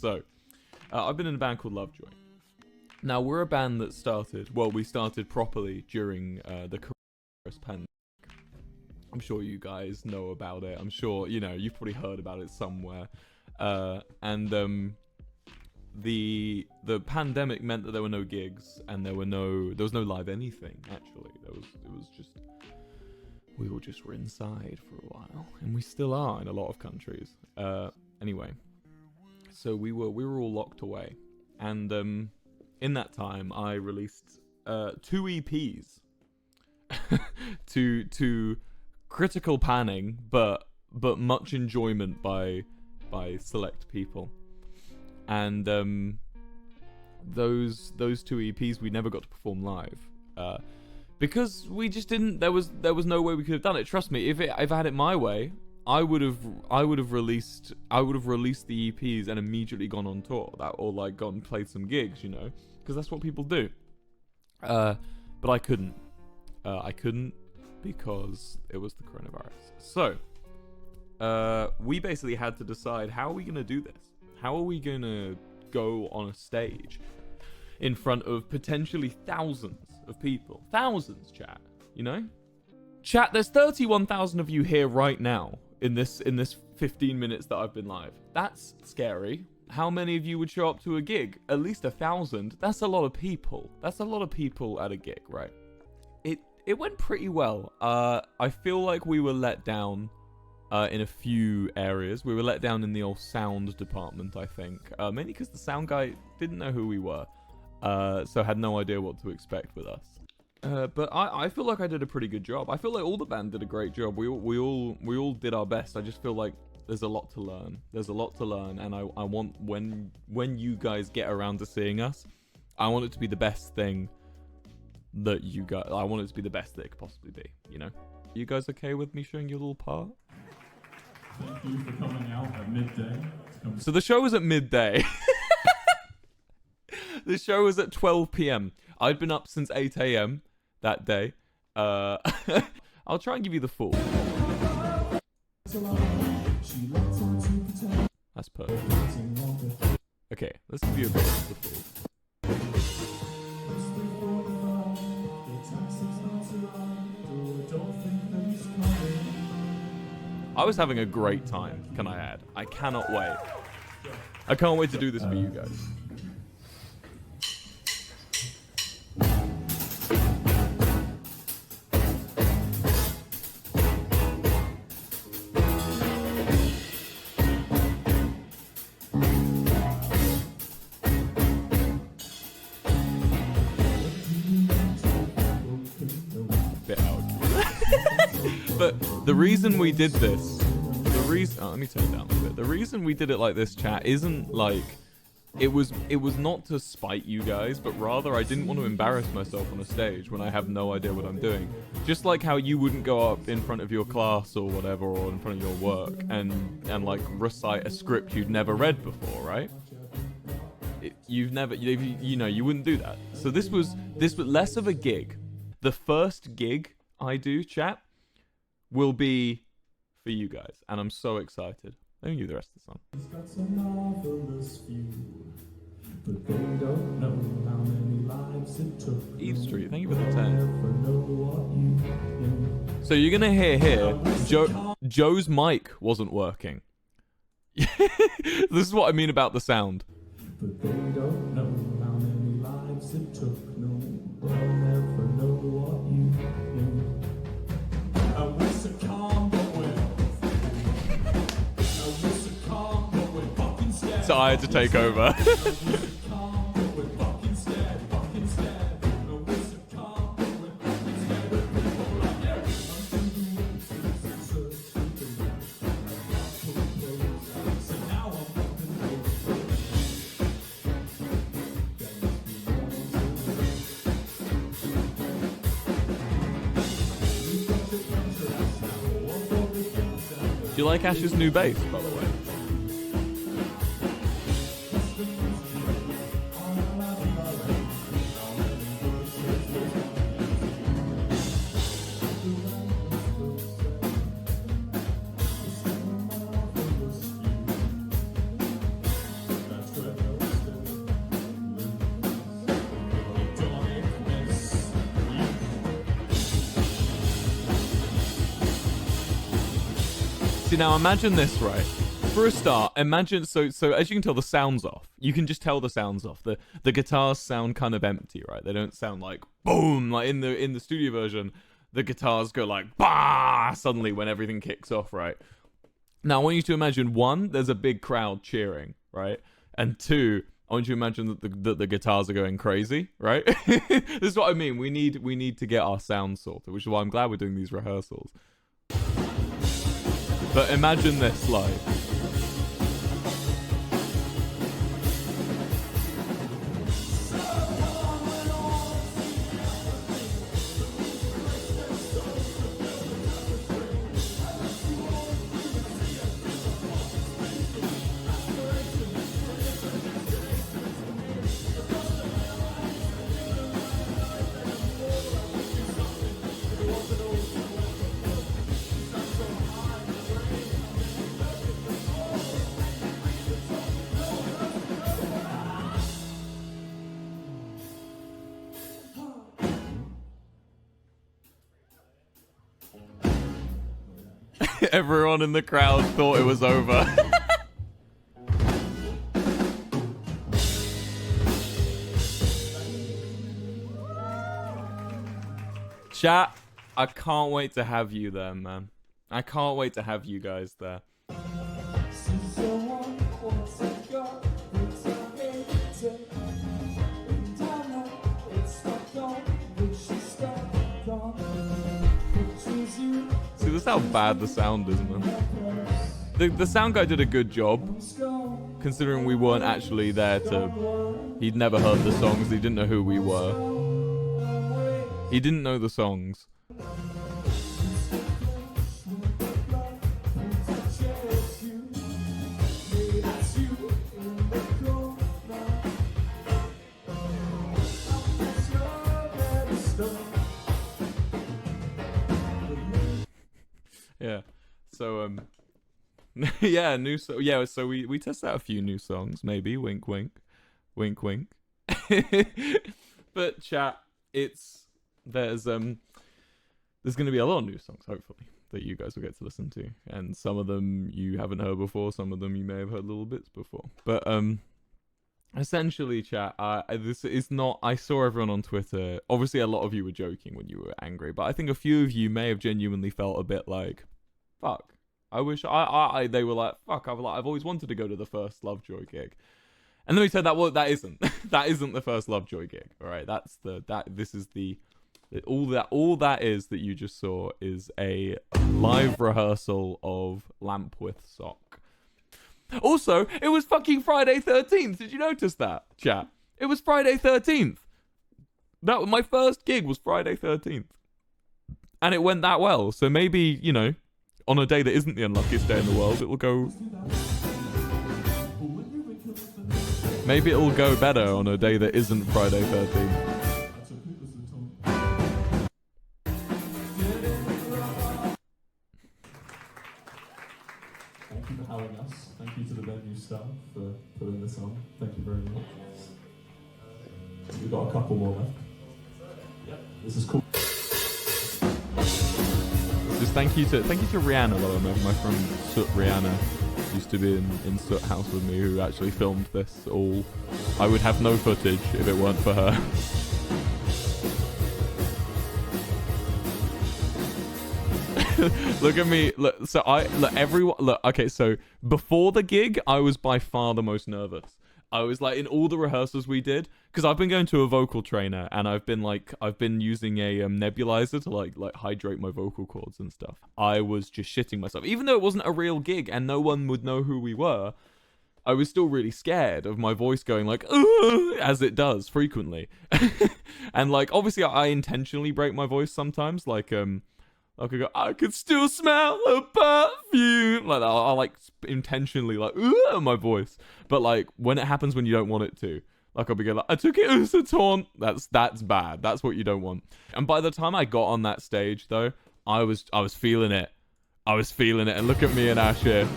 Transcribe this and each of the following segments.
So, I've been in a band called Lovejoy. Now, we're a band that we started properly during the coronavirus pandemic. I'm sure you guys know about it. I'm sure, you've probably heard about it somewhere. The pandemic meant that there were no gigs and there was no live anything, actually. We all just were inside for a while, and we still are in a lot of countries. Anyway, so we were all locked away, and in that time I released 2 EPs to critical panning, but much enjoyment by select people. And those 2 EPs we never got to perform live, because we just didn't. There was no way we could have done it. Trust me, if I had it my way, I would have released the EPs and immediately gone on tour, or like gone and played some gigs, because that's what people do. But I couldn't. Because it was the coronavirus. So we basically had to decide, how are we gonna do this? How are we gonna go on a stage in front of potentially thousands of people? Thousands, chat. Chat, there's 31,000 of you here right now in this 15 minutes that I've been live. That's scary. How many of you would show up to a gig? At least 1,000. That's a lot of people. That's a lot of people at a gig, right? It went pretty well. I feel like we were let down in a few areas. We were let down in the old sound department, I think. Mainly because the sound guy didn't know who we were. So had no idea what to expect with us. But I feel like I did a pretty good job. I feel like all the band did a great job. We all did our best. I just feel like there's a lot to learn. And I want, when you guys get around to seeing us, I want it to be the best thing that you guys. I want it to be the best that it could possibly be. You guys okay with me showing you a little part? Thank you for coming out at midday. So the show was at midday. The show was at 12 p.m. I'd been up since 8 a.m. that day. I'll try and give you the full. That's perfect. Okay, let's give you a bit of the full. I was having a great time, can I add? I cannot wait. I can't wait to do this for you guys. But the reason we did this, let me turn it down a bit. The reason we did it like this, chat, isn't like, it was not to spite you guys, but rather I didn't want to embarrass myself on a stage when I have no idea what I'm doing. Just like how you wouldn't go up in front of your class or whatever, or in front of your work, and like recite a script you'd never read before, right? You wouldn't do that. So this was less of a gig. The first gig I do, chat, will be for you guys, and I'm so excited. Let me give you the rest of the song. He's got some marvelous view, but they don't know how many lives it took. Eve Street, thank you for the 10. So you're gonna hear here, Joe's mic wasn't working. This is what I mean about the sound. But they don't know how many lives it took. No, they'll never know what you knew. I was a calm, but So I had to take over. Do you like Ash's new bass, by the way? See, now imagine this, right? For a start, imagine, so as you can tell, the sound's off. You can just tell the sound's off. The guitars sound kind of empty, right? They don't sound like boom, like in the studio version, the guitars go like bah suddenly when everything kicks off, right? Now I want you to imagine, one, there's a big crowd cheering, right? And two, I want you to imagine that the guitars are going crazy, right? This is what I mean. We need to get our sound sorted, which is why I'm glad we're doing these rehearsals. But imagine this live. Everyone in the crowd thought it was over. Chat, I can't wait to have you there, man. I can't wait to have you guys there. See, this is how bad the sound is, man. The sound guy did a good job, considering we weren't actually there to... He'd never heard the songs, he didn't know who we were. He didn't know the songs. Yeah. So yeah, so we test out a few new songs, maybe. Wink wink. Wink wink. But chat, there's gonna be a lot of new songs, hopefully, that you guys will get to listen to. And some of them you haven't heard before, some of them you may have heard little bits before. But essentially, chat, this is not... I saw everyone on Twitter. Obviously, a lot of you were joking when you were angry, but I think a few of you may have genuinely felt a bit like, fuck. I wish they were like, fuck, I've always wanted to go to the first Lovejoy gig. And then we said that isn't. That isn't the first Lovejoy gig. All right, all that is that you just saw is a live rehearsal of Lamp with Sock. Also, it was fucking Friday 13th. Did you notice that, chat? It was Friday 13th. My first gig was Friday 13th. And it went that well. So maybe, you know, on a day that isn't the unluckiest day in the world, it will go... Maybe it will go better on a day that isn't Friday 13th. Thank you for having us. Thank you to the venue staff for putting this on. Thank you very much. We've got a couple more left. Yep, this is cool. Just thank you to Rihanna, by the way. My friend Soot Rihanna used to be in Soot House with me, who actually filmed this all. I would have no footage if it weren't for her. Look at me. Look, so everyone. Look, okay, so before the gig, I was by far the most nervous. I was like, in all the rehearsals we did, because I've been going to a vocal trainer, and I've been using a nebulizer to like hydrate my vocal cords and stuff. I was just shitting myself, even though it wasn't a real gig and no one would know who we were. I was still really scared of my voice going like, as it does frequently. And like, obviously, I intentionally break my voice sometimes, like I could go, I could still smell a perfume. Like that. I'll like intentionally like, my voice. But like when it happens when you don't want it to, like I'll be going like, I took it as a taunt. That's bad. That's what you don't want. And by the time I got on that stage though, I was feeling it. I was feeling it. And look at me and Ash here.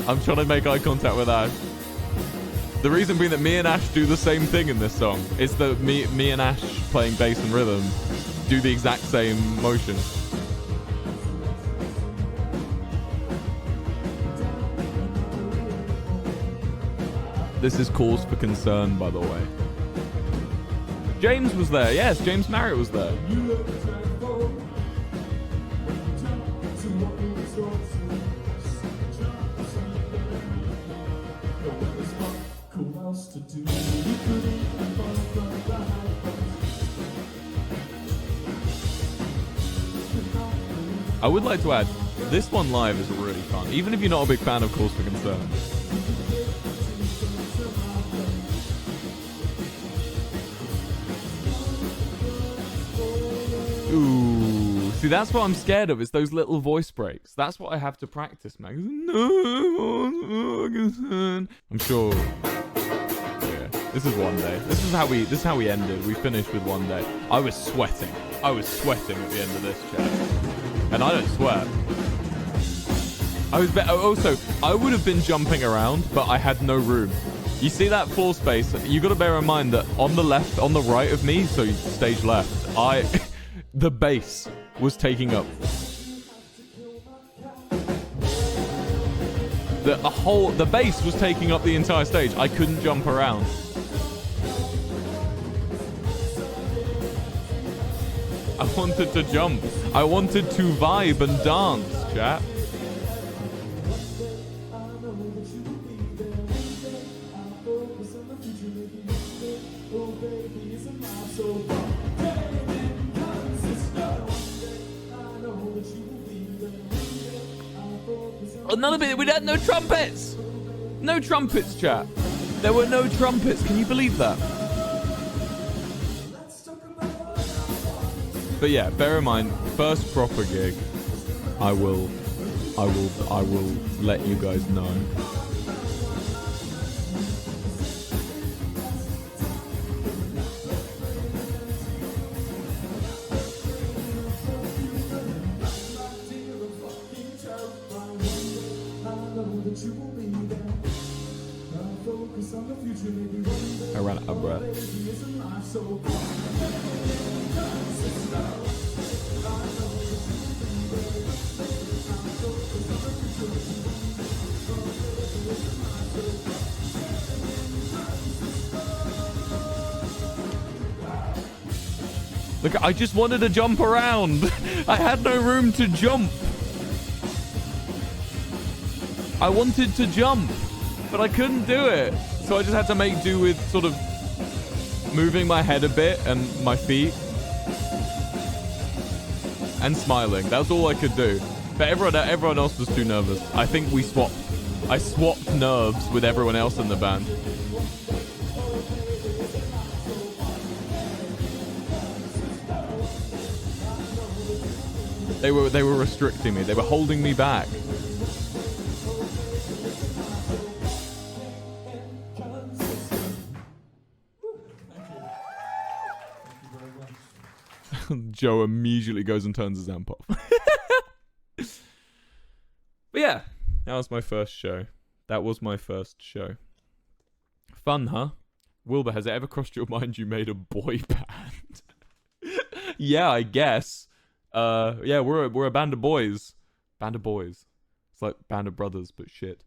I'm trying to make eye contact with Ash. The reason being that me and Ash do the same thing in this song. It's that me and Ash playing bass and rhythm do the exact same motion. This is cause for concern, by the way. James was there. Yes, James Marriott was there. I would like to add, this one live is really fun, even if you're not a big fan of Cause for Concern. Ooh, see, that's what I'm scared of, is those little voice breaks. That's what I have to practice, man. I'm sure. Yeah, this is one day. This is how we ended. We finished with one day. I was sweating. I was sweating at the end of this chat, and I don't sweat. Also, I would have been jumping around, but I had no room. You see that floor space? You got to bear in mind that on the left, on the right of me, so stage left, the bass was taking up the bass was taking up the entire stage. I couldn't jump around. I wanted to jump. I wanted to vibe and dance, chat. None of it. We had no trumpets. No trumpets, chat. There were no trumpets. Can you believe that? But yeah, bear in mind, first proper gig, I will let you guys know. I ran out of breath. Look, I just wanted to jump around. I had no room to jump. I wanted to jump, but I couldn't do it. So I just had to make do with sort of moving my head a bit and my feet and smiling. That's all I could do. But everyone else was too nervous. I think we swapped. I swapped nerves with everyone else in the band. They were restricting me. They were holding me back. Joe immediately goes and turns his amp off. But yeah, that was my first show. That was my first show. Fun, huh? Wilbur, has it ever crossed your mind you made a boy band? Yeah, I guess. Yeah, we're a band of boys. Band of boys. It's like Band of Brothers, but shit.